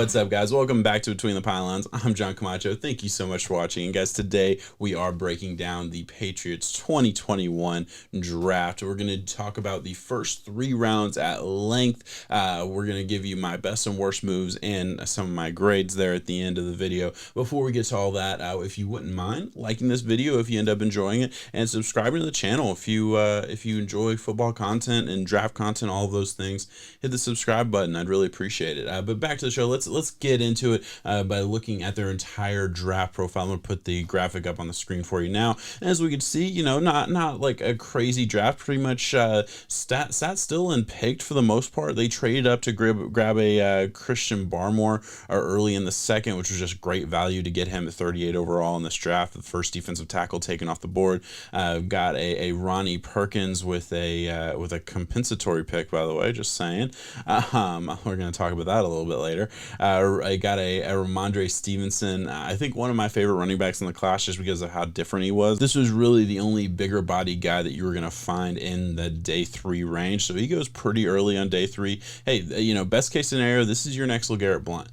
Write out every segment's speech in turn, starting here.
What's up, guys? Welcome back to Between the Pylons. I'm John Camacho. Thank you so much for watching. And guys, today we are breaking down the Patriots 2021 draft. We're going to talk about the first 3 rounds at length. We're going to give you my best and worst moves and some of my grades there at the end of the video. Before we get to all that, if you wouldn't mind liking this video if you end up enjoying it, and subscribing to the channel if you enjoy football content and draft content, all of those things, hit the subscribe button. I'd really appreciate it. But back to the show. Let's get into it by looking at their entire draft profile. I'm gonna put the graphic up on the screen for you now. And as we can see, you know, not like a crazy draft. Pretty much sat still and picked for the most part. They traded up to grab a Christian Barmore early in the second, which was just great value to get him at 38 overall in this draft. The first defensive tackle taken off the board. Got a Ronnie Perkins with a compensatory pick, by the way. Just saying. We're gonna talk about that a little bit later. I got a Ramondre Stevenson. I think one of my favorite running backs in the class just because of how different he was. This was really the only bigger body guy that you were going to find in the day 3 range. So he goes pretty early on day 3. Hey, you know, best case scenario, this is your next LeGarrette Blount.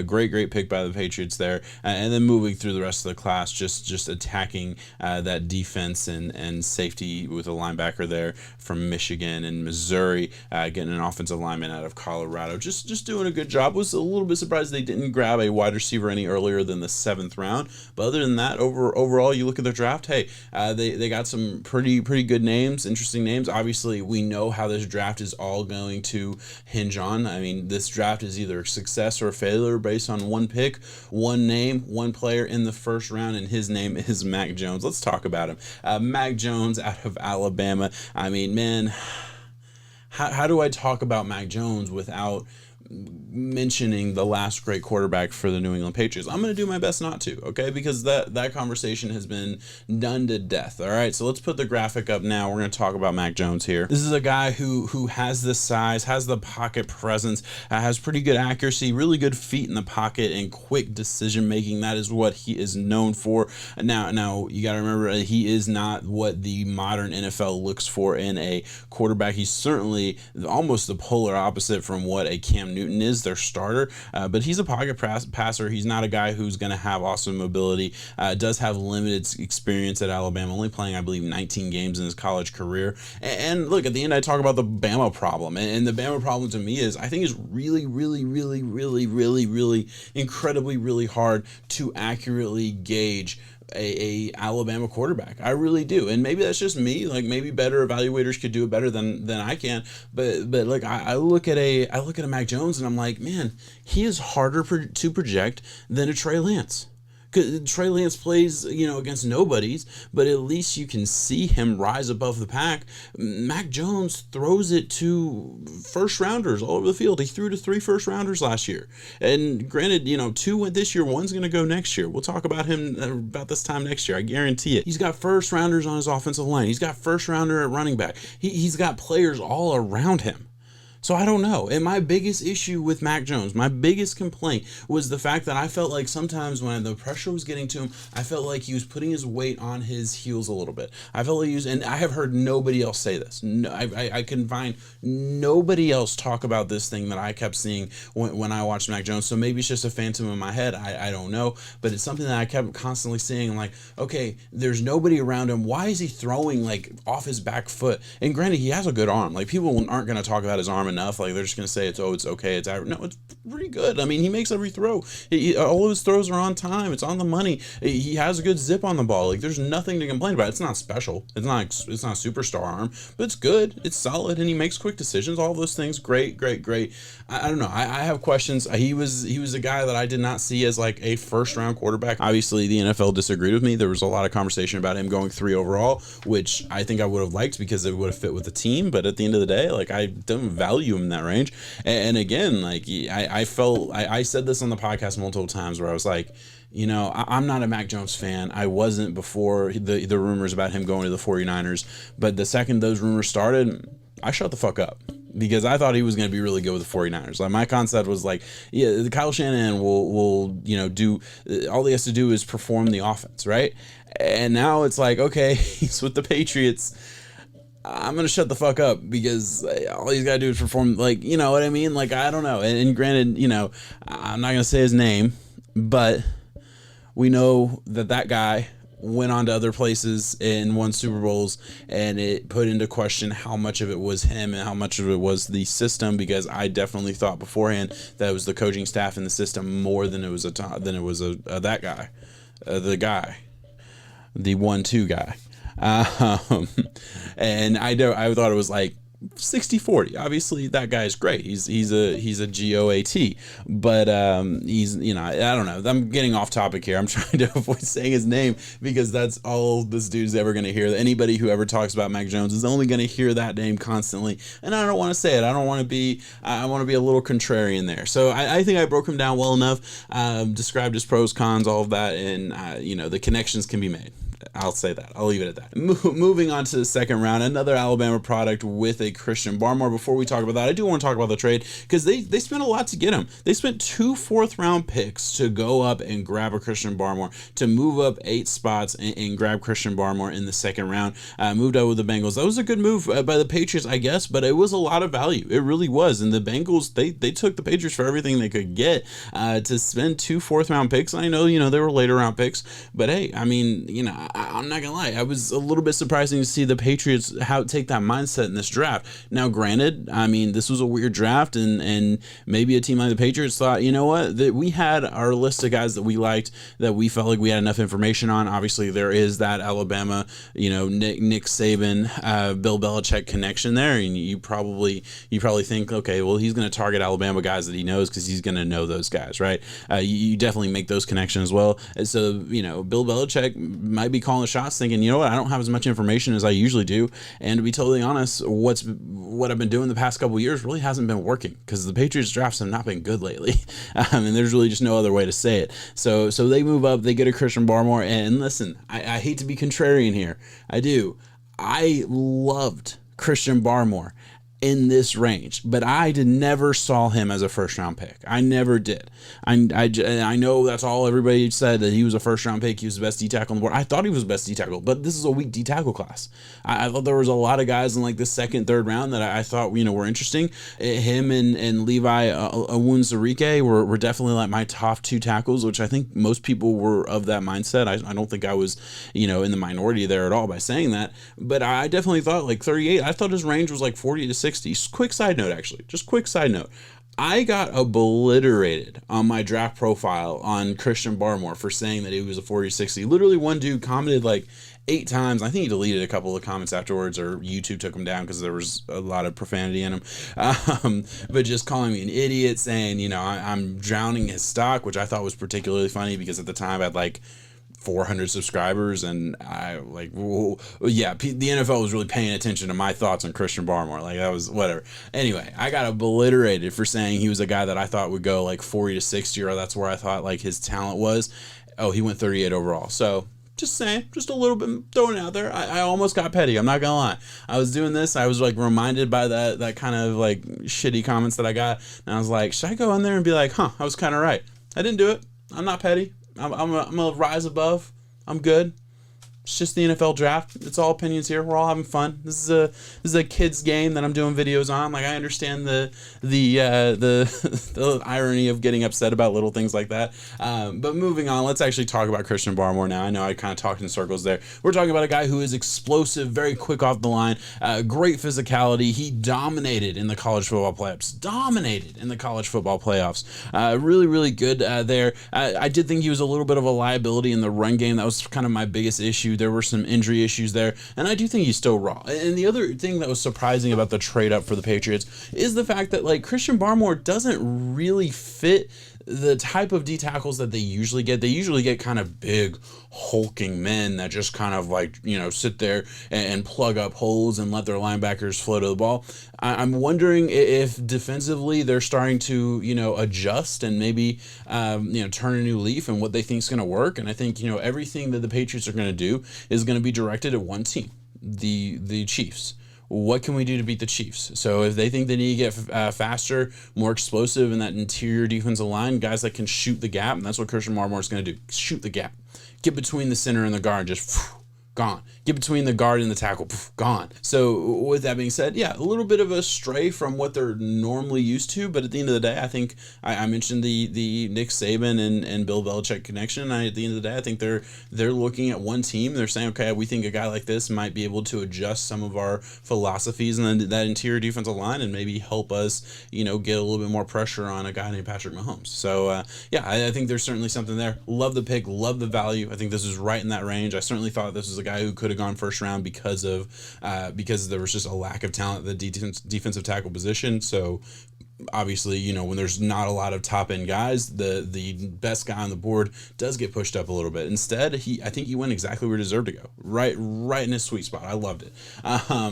Great pick by the Patriots there. And then moving through the rest of the class, just attacking that defense and safety with a linebacker there from Michigan and Missouri, getting an offensive lineman out of Colorado. Just doing a good job. Was a little bit surprised they didn't grab a wide receiver any earlier than the 7th round. But other than that, overall, you look at their draft, hey, they got some pretty good names, interesting names. Obviously, we know how this draft is all going to hinge on. I mean, this draft is either a success or a failure based on one pick, one name, one player in the first round, and his name is Mack Jones. Let's talk about him. Mack Jones out of Alabama. I mean, man, how do I talk about Mack Jones without mentioning the last great quarterback for the New England Patriots? I'm going to do my best not to, okay? Because that conversation has been done to death, all right? So let's put the graphic up now. We're going to talk about Mack Jones here. This is a guy who has the size, has the pocket presence, has pretty good accuracy, really good feet in the pocket, and quick decision making. That is what he is known for. Now you got to remember, he is not what the modern NFL looks for in a quarterback. He's certainly almost the polar opposite from what a Cam Newton is, their starter, but he's a pocket passer. He's not a guy who's going to have awesome mobility. Does have limited experience at Alabama, only playing, I believe, 19 games in his college career. And look, at the end, I talk about the Bama problem, and the Bama problem to me is, I think, is really incredibly really hard to accurately gauge a Alabama quarterback. I really do. And maybe that's just me. Like, maybe better evaluators could do it better than I can. But like, I look at a Mack Jones and I'm like, man, he is harder to project than a Trey Lance. Trey Lance plays, you know, against nobodies, but at least you can see him rise above the pack. Mack Jones throws it to first rounders all over the field. He threw to 3 first rounders last year. And granted, you know, 2 went this year, 1's going to go next year. We'll talk about him about this time next year. I guarantee it. He's got first rounders on his offensive line. He's got first rounder at running back. He's got players all around him. So I don't know. And my biggest issue with Mack Jones, my biggest complaint was the fact that I felt like sometimes when the pressure was getting to him, I felt like he was putting his weight on his heels a little bit. I felt like he was, and I have heard nobody else say this. No, I can find nobody else talk about this thing that I kept seeing when I watched Mack Jones. So maybe it's just a phantom in my head. I don't know. But it's something that I kept constantly seeing. I'm like, okay, there's nobody around him. Why is he throwing like off his back foot? And granted, he has a good arm. Like, people aren't going to talk about his arm enough. Like, they're just gonna say it's okay, it's average. No, it's pretty good. I mean, he makes every throw. All of his throws are on time. It's on the money. He has a good zip on the ball. Like, there's nothing to complain about. It's not special. It's not superstar arm, but it's good. It's solid, and he makes quick decisions. All those things, great. I don't know. I have questions. He was a guy that I did not see as like a first round quarterback. Obviously, the NFL disagreed with me. There was a lot of conversation about him going 3 overall, which I think I would have liked because it would have fit with the team. But at the end of the day, like, I don't value him in that range. And again, like, I said this on the podcast multiple times where I was like, you know, I'm not a Mack Jones fan. I wasn't before the rumors about him going to the 49ers. But the second those rumors started, I shut the fuck up. Because I thought he was going to be really good with the 49ers. Like, my concept was like, yeah, Kyle Shanahan will you know, do, all he has to do is perform the offense, right? And now it's like, okay, he's with the Patriots. I'm gonna shut the fuck up because all he's gotta do is perform. Like, you know what I mean? Like, I don't know. And granted, you know, I'm not gonna say his name, but we know that guy went on to other places and won Super Bowls, and it put into question how much of it was him and how much of it was the system, because I definitely thought beforehand that it was the coaching staff and the system more than it was that guy, the 1-2 guy. And I thought it was like 60-40. Obviously that guy's great. He's a GOAT, but he's, you know, I don't know. I'm getting off topic here. I'm trying to avoid saying his name because that's all this dude's ever going to hear. Anybody who ever talks about Mack Jones is only going to hear that name constantly, and I don't want to say it. I want to be a little contrarian there. So I think I broke him down well enough, described his pros, cons, all of that, and you know, the connections can be made. I'll say that. I'll leave it at that. Moving on to the second round, another Alabama product with a Christian Barmore. Before we talk about that, I do want to talk about the trade because they spent a lot to get him. They spent 2 4th-round picks to go up and grab a Christian Barmore, to move up 8 spots and grab Christian Barmore in the second round. Moved out with the Bengals. That was a good move by the Patriots, I guess, but it was a lot of value. It really was. And the Bengals, they took the Patriots for everything they could get to spend 2 4th-round picks. I know, you know, they were later round picks, but hey, I mean, you know, I'm not gonna lie, I was a little bit surprising to see the Patriots take that mindset in this draft. Now, granted, I mean, this was a weird draft, and maybe a team like the Patriots thought, you know what, that we had our list of guys that we liked, that we felt like we had enough information on. Obviously, there is that Alabama, you know, Nick Saban, Bill Belichick connection there, and you probably think, okay, well, he's gonna target Alabama guys that he knows because he's gonna know those guys, right? You definitely make those connections as well. And so, you know, Bill Belichick might be calling the shots, thinking, you know what, I don't have as much information as I usually do, and to be totally honest, what I've been doing the past couple of years really hasn't been working because the Patriots drafts have not been good lately, and there's really just no other way to say it. So they move up, they get a Christian Barmore, and listen, I hate to be contrarian here, I loved Christian Barmore in this range, but I never saw him as a first-round pick. I never did. I know that's all everybody said, that he was a first-round pick. He was the best D tackle on the board. I thought he was the best D tackle, but this is a weak D tackle class. I thought there was a lot of guys in like the second, third round that I thought, you know, were interesting. Him and Levi Onwuzurike were definitely like my top 2 tackles, which I think most people were of that mindset. I don't think I was, you know, in the minority there at all by saying that, but I definitely thought like 38. I thought his range was like 40 to 60. Quick side note, actually. Just quick side note. I got obliterated on my draft profile on Christian Barmore for saying that he was a 40-60. Literally, one dude commented like 8 times. I think he deleted a couple of comments afterwards, or YouTube took him down because there was a lot of profanity in him. But just calling me an idiot, saying, you know, I'm drowning his stock, which I thought was particularly funny because at the time I had like 400 subscribers, and I like, well, yeah, the NFL was really paying attention to my thoughts on Christian Barmore. Like, that was whatever. Anyway, I got obliterated for saying he was a guy that I thought would go like 40 to 60, or that's where I thought like his talent was. Oh, he went 38 overall. So just saying, just a little bit, throwing it out there. I almost got petty. I'm not gonna lie. I was doing this. I was like reminded by that kind of like shitty comments that I got, and I was like, should I go in there and be like, huh, I was kind of right. I didn't do it. I'm not petty. I'm gonna rise above. I'm good. It's just the NFL draft. It's all opinions here. We're all having fun. This is a kid's game that I'm doing videos on. Like, I understand the irony of getting upset about little things like that. But moving on, let's actually talk about Christian Barmore now. I know I kind of talked in circles there. We're talking about a guy who is explosive, very quick off the line, great physicality. He dominated in the college football playoffs. Really, really good there. I did think he was a little bit of a liability in the run game. That was kind of my biggest issue. There were some injury issues there, and I do think he's still raw. And the other thing that was surprising about the trade up for the Patriots is the fact that like Christian Barmore doesn't really fit the type of D tackles that they usually get. They usually get kind of big, hulking men that just kind of like, you know, sit there and plug up holes and let their linebackers flow to the ball. I'm wondering if defensively they're starting to, you know, adjust and maybe, you know, turn a new leaf and what they think is going to work. And I think, you know, everything that the Patriots are going to do is going to be directed at one team, the Chiefs. What can we do to beat the Chiefs? So if they think they need to get faster, more explosive in that interior defensive line, guys that can shoot the gap, and that's what Christian Barmore is going to do. Shoot the gap. Get between the center and the guard, just gone. get between the guard and the tackle, gone. So with that being said, yeah, a little bit of a stray from what they're normally used to, but at the end of the day, I think I mentioned the Nick Saban and Bill Belichick connection. At the end of the day, I think they're looking at one team. They're saying, okay, we think a guy like this might be able to adjust some of our philosophies and then that interior defensive line and maybe help us, get a little bit more pressure on a guy named Patrick Mahomes. So I think there's certainly something there. Love the pick, love the value. I think this is right in that range. I certainly thought this was a guy who could have gone first round because there was just a lack of talent at the defensive tackle position. So obviously, when there's not a lot of top end guys, the best guy on the board does get pushed up a little bit. Instead, I think he went exactly where he deserved to go, right in his sweet spot. I loved it.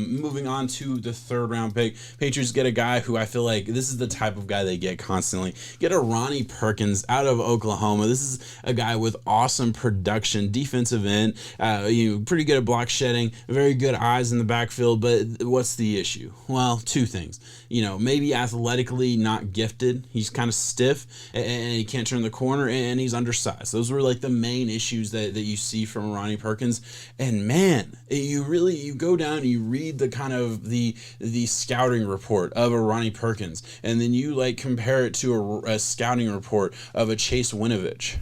Moving on to the third round pick, Patriots get a guy who I feel like this is the type of guy they get constantly. Get a Ronnie Perkins out of Oklahoma. This is a guy with awesome production, defensive end, pretty good at block shedding, very good eyes in the backfield. But what's the issue? Well, two things. Maybe athletically not gifted. He's kind of stiff and he can't turn the corner and he's undersized. Those were like the main issues that you see from Ronnie Perkins. And man, you go down and you read the kind of the scouting report of a Ronnie Perkins, and then you like compare it to a scouting report of a Chase Winovich.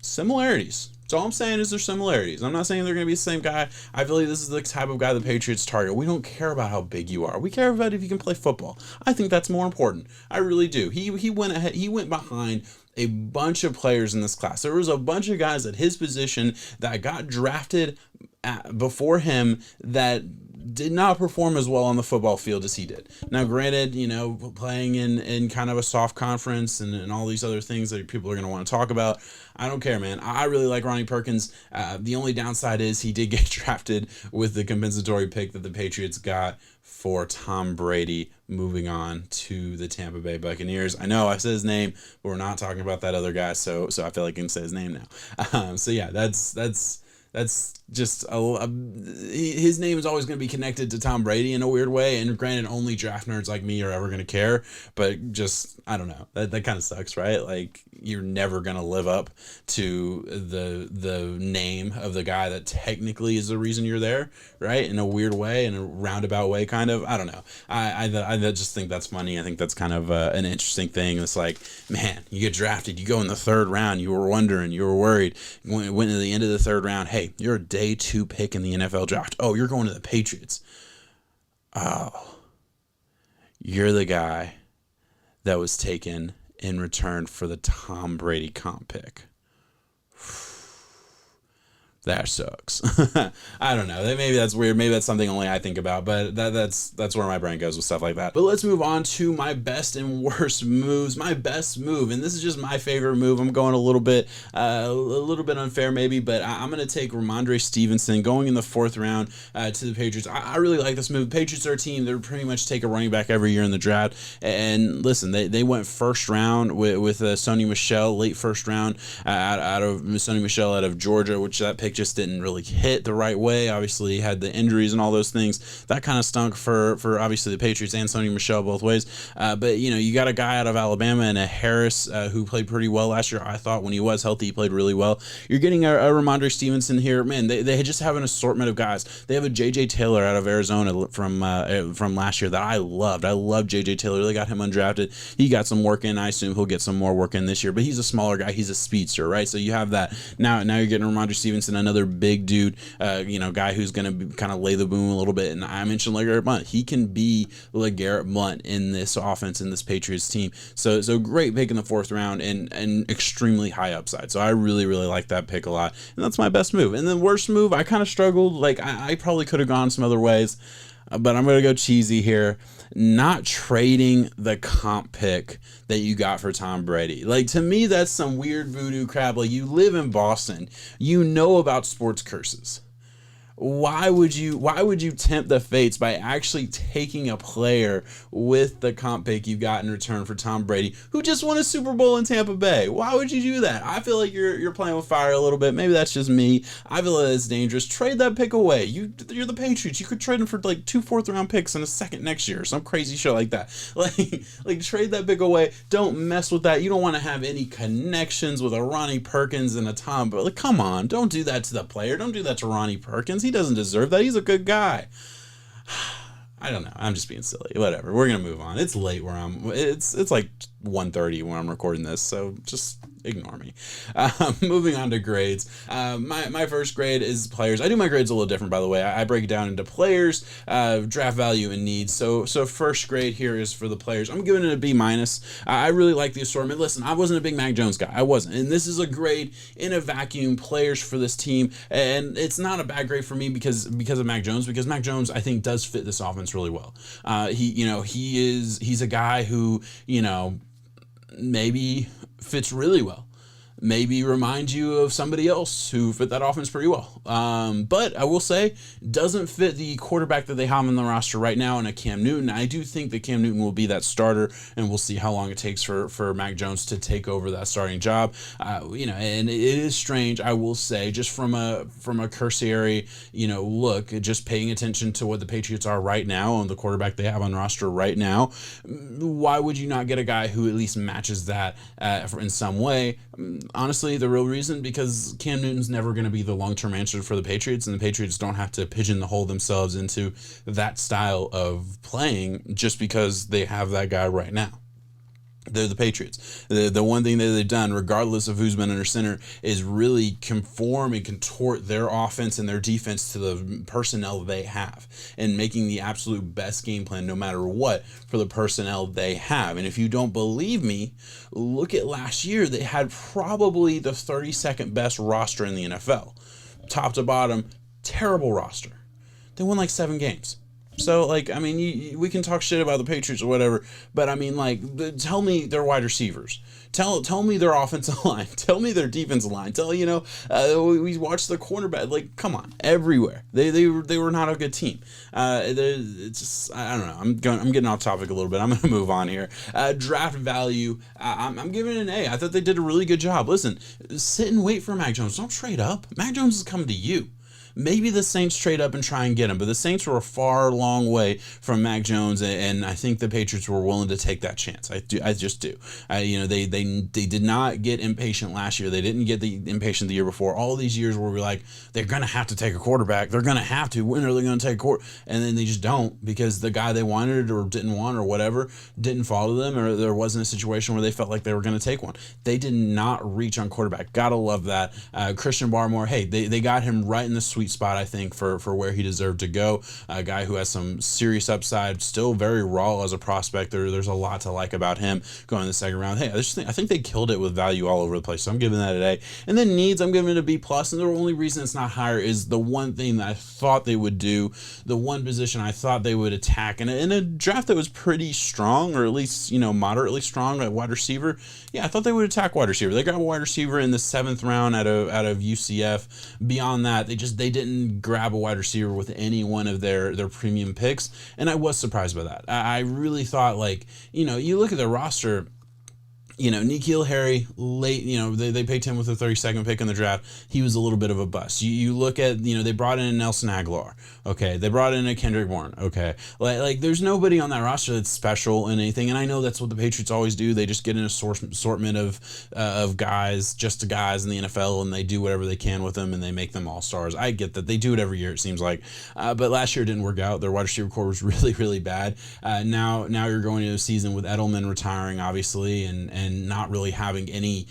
Similarities. So all I'm saying is there's similarities. I'm not saying they're going to be the same guy. I feel like this is the type of guy the Patriots target. We don't care about how big you are. We care about if you can play football. I think that's more important. I really do. He went ahead. He went behind a bunch of players in this class. There was a bunch of guys at his position that got drafted before him that did not perform as well on the football field as he did. Now, granted, playing in kind of a soft conference and all these other things that people are going to want to talk about, I don't care, man. I really like Ronnie Perkins. The only downside is he did get drafted with the compensatory pick that the Patriots got for Tom Brady, moving on to the Tampa Bay Buccaneers. I know I said his name, but we're not talking about that other guy, so I feel like I can say his name now. That's just his name is always going to be connected to Tom Brady in a weird way. And granted, only draft nerds like me are ever going to care. But just, I don't know. That kind of sucks, right? Like, you're never going to live up to the name of the guy that technically is the reason you're there, right? In a weird way, in a roundabout way, kind of. I don't know. I just think that's funny. I think that's kind of an interesting thing. It's like, man, you get drafted, you go in the third round, you were wondering, you were worried, went to the end of the third round. Hey, you're a day 2 pick in the NFL draft. Oh, you're going to the Patriots. Oh, you're the guy that was taken in return for the Tom Brady comp pick. That sucks. I don't know. Maybe that's weird. Maybe that's something only I think about, but that's where my brain goes with stuff like that. But let's move on to my best and worst moves. My best move, and this is just my favorite move. I'm going a little bit unfair maybe, but I'm going to take Ramondre Stevenson going in the 4th round to the Patriots. I really like this move. Patriots are a team that pretty much take a running back every year in the draft. And listen, they went first round with Sony Michelle, late first round out of Sony Michelle out of Georgia, which that pick just didn't really hit the right way. Obviously, he had the injuries and all those things. That kind of stunk for obviously the Patriots and Sony Michelle both ways. But you got a guy out of Alabama and a Harris who played pretty well last year. I thought when he was healthy, he played really well. You're getting a Ramondre Stevenson here. Man, they just have an assortment of guys. They have a J.J. Taylor out of Arizona from last year that I loved. I love J.J. Taylor. They got him undrafted. He got some work in. I assume he'll get some more work in this year. But he's a smaller guy. He's a speedster, right? So you have that. Now you're getting Ramondre Stevenson, another big dude, guy who's going to kind of lay the boom a little bit. And I mentioned LeGarrette Blount. He can be LeGarrette Blount in this offense, in this Patriots team. So great pick in the 4th round and extremely high upside. So I really, really like that pick a lot. And that's my best move. And then worst move, I kind of struggled. Like I probably could have gone some other ways, but I'm going to go cheesy here. Not trading the comp pick that you got for Tom Brady. Like, to me, that's some weird voodoo crap. Like, you live in Boston. You know about sports curses. why would you tempt the fates by actually taking a player with the comp pick you got in return for Tom Brady, who just won a Super Bowl in Tampa Bay? Why would you do that? I feel like you're playing with fire a little bit. Maybe that's just me. I feel like it's dangerous. Trade that pick away. You're the Patriots. You could trade them for like 2 4th-round picks and a second next year, some crazy shit like that. Like trade that pick away. Don't mess with that. You don't want to have any connections with a Ronnie Perkins and a Tom. But like, come on, don't do that to the player. Don't do that to Ronnie Perkins. He doesn't deserve that. He's a good guy. I don't know. I'm just being silly. Whatever. We're gonna move on. It's late where it's like 1:30 when I'm recording this, so just ignore me. Moving on to grades. My first grade is players. I do my grades a little different, by the way. I break it down into players, draft value, and needs. So first grade here is for the players. I'm giving it a B-. I really like the assortment. Listen, I wasn't a big Mack Jones guy. I wasn't. And this is a grade in a vacuum, players for this team. And it's not a bad grade for me because of Mack Jones, because Mack Jones, I think, does fit this offense really well. He's a guy who, maybe fits really well. Maybe remind you of somebody else who fit that offense pretty well. But I will say, doesn't fit the quarterback that they have on the roster right now in a Cam Newton. I do think that Cam Newton will be that starter, and we'll see how long it takes for Mack Jones to take over that starting job. And it is strange, I will say, just from a cursory, look, just paying attention to what the Patriots are right now and the quarterback they have on the roster right now. Why would you not get a guy who at least matches that in some way? Honestly, the real reason, because Cam Newton's never going to be the long-term answer for the Patriots, and the Patriots don't have to pigeonhole themselves into that style of playing just because they have that guy right now. They're the Patriots. The one thing that they've done, regardless of who's been under center, is really conform and contort their offense and their defense to the personnel they have, and making the absolute best game plan no matter what for the personnel they have. And if you don't believe me, look at last year. They had probably the 32nd best roster in the NFL. Top to bottom, terrible roster. They won like 7 games. So, we can talk shit about the Patriots or whatever, but tell me their wide receivers. Tell me their offensive line. Tell me their defensive line. We watched the cornerback. Come on, everywhere. They were not a good team. It's just, I don't know. I'm getting off topic a little bit. I'm going to move on here. Draft value. I'm giving it an A. I thought they did a really good job. Listen, sit and wait for Mack Jones. Don't trade up. Mack Jones is coming to you. Maybe the Saints trade up and try and get him, but the Saints were a far, long way from Mack Jones, and I think the Patriots were willing to take that chance. I just do. They did not get impatient last year. They didn't get the impatient the year before. All these years where we're like, they're going to have to take a quarterback. They're going to have to. When are they going to take a quarterback? And then they just don't, because the guy they wanted or didn't want or whatever didn't fall to them, or there wasn't a situation where they felt like they were going to take one. They did not reach on quarterback. Gotta love that. Christian Barmore, hey, they got him right in the sweet spot, I think, for where he deserved to go. A guy who has some serious upside, still very raw as a prospect. There's a lot to like about him going in the second round. Hey, I think they killed it with value all over the place, so I'm giving that an A. And then needs, I'm giving it a B+, and the only reason it's not higher is the one thing that I thought they would do, the one position I thought they would attack in a draft that was pretty strong, or at least, moderately strong at wide receiver. Yeah, I thought they would attack wide receiver. They got a wide receiver in the 7th round out of UCF. Beyond that, they didn't grab a wide receiver with any one of their premium picks, and I was surprised by that. I really thought, you look at their roster. N'Keal Harry, late, they picked him with the 32nd pick in the draft. He was a little bit of a bust. You look at, they brought in Nelson Aguilar. Okay. They brought in a Kendrick Bourne. Okay. There's nobody on that roster that's special in anything. And I know that's what the Patriots always do. They just get an assortment of guys, just guys in the NFL, and they do whatever they can with them, and they make them all stars. I get that. They do it every year, it seems like. But last year it didn't work out. Their wide receiver core was really, really bad. Now you're going into a season with Edelman retiring, obviously, and not really having any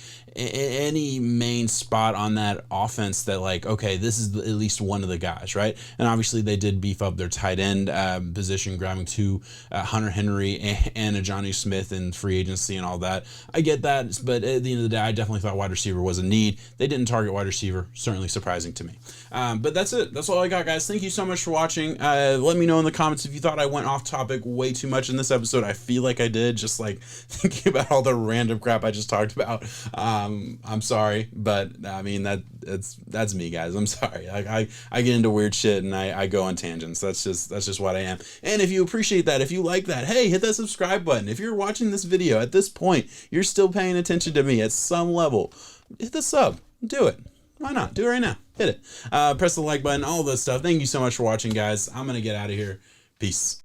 main spot on that offense that, okay, this is at least one of the guys, right? And obviously they did beef up their tight end position, grabbing 2 Hunter Henry and a Johnny Smith in free agency and all that. I get that, but at the end of the day, I definitely thought wide receiver was a need. They didn't target wide receiver, certainly surprising to me. But that's it. That's all I got, guys. Thank you so much for watching. Let me know in the comments if you thought I went off topic way too much in this episode. I feel like I did, just thinking about all the random crap I just talked about. I'm sorry, but I mean that's me, guys. I'm sorry. I get into weird shit and I go on tangents. That's just what I am. And if you appreciate that, if you like that, hey, hit that subscribe button. If you're watching this video at this point, you're still paying attention to me at some level, hit the sub. Do it. Why not? Do it right now. Hit it. Press the like button, all this stuff. Thank you so much for watching, guys. I'm gonna get out of here. Peace.